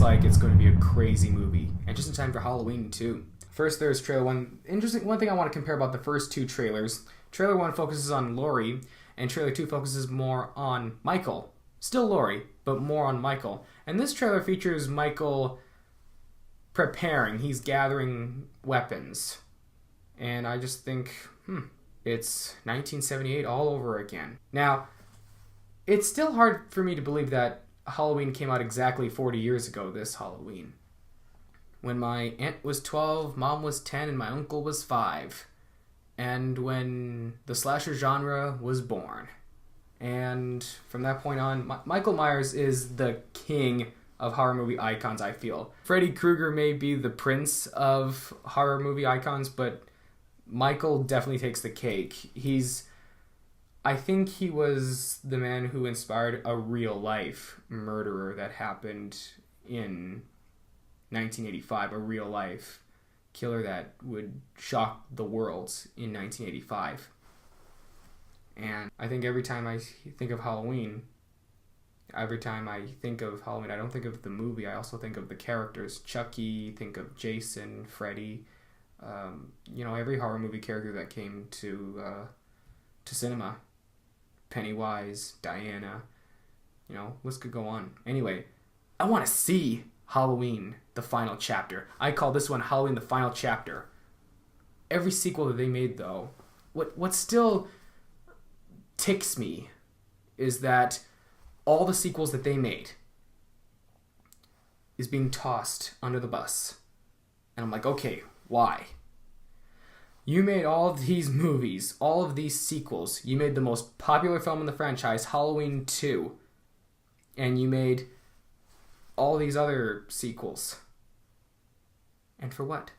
like it's going to be a crazy movie. And just in time for Halloween, too. First, there's trailer 1. One thing I want to compare about the first 2 trailers. Trailer 1 focuses on Laurie, and trailer 2 focuses more on Michael. Still Laurie, but more on Michael. And this trailer features Michael preparing. He's gathering weapons. And I just think, it's 1978 all over again. Now, it's still hard for me to believe that Halloween came out exactly 40 years ago this Halloween. When my aunt was 12, mom was 10, and my uncle was 5. And when the slasher genre was born. And from that point on, Michael Myers is the king of horror movie icons, I feel. Freddy Krueger may be the prince of horror movie icons, but Michael definitely takes the cake. I think he was the man who inspired a real-life murderer that happened in 1985, a real-life killer that would shock the world in 1985. And I think every time I think of Halloween, I don't think of the movie. I also think of the characters. Chucky, think of Jason, Freddy. Every horror movie character that came to cinema. Pennywise, Diana. List could go on. Anyway, I want to see Halloween, the final chapter. I call this one Halloween, the final chapter. Every sequel that they made, though, what still ticks me is that all the sequels that they made is being tossed under the bus. And I'm like, okay, why? You made all of these movies, all of these sequels. You made the most popular film in the franchise, Halloween 2. And you made all these other sequels. And for what?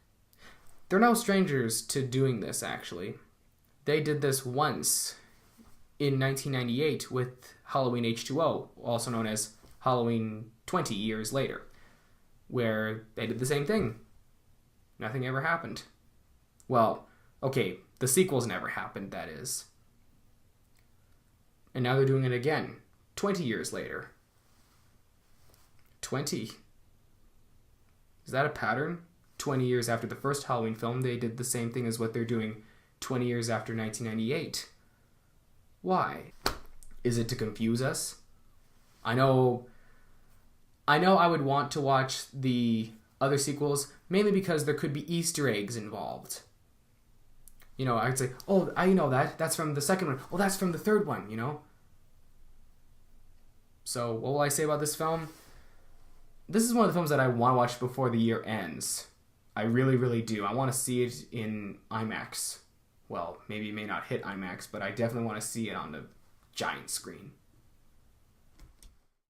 They're no strangers to doing this, actually. They did this once in 1998 with Halloween H2O, also known as Halloween 20 years later, where they did the same thing. Nothing ever happened. Well, okay, the sequels never happened, that is. And now they're doing it again, 20 years later. 20. Is that a pattern? 20 years after the first Halloween film, they did the same thing as what they're doing 20 years after 1998. Why? Is it to confuse us? I know I would want to watch the other sequels, mainly because there could be Easter eggs involved. I'd say, oh, I know that. That's from the second one. Oh, that's from the third one, So, what will I say about this film? This is one of the films that I want to watch before the year ends. I really, really do. I want to see it in IMAX. Well, maybe it may not hit IMAX, but I definitely want to see it on the giant screen.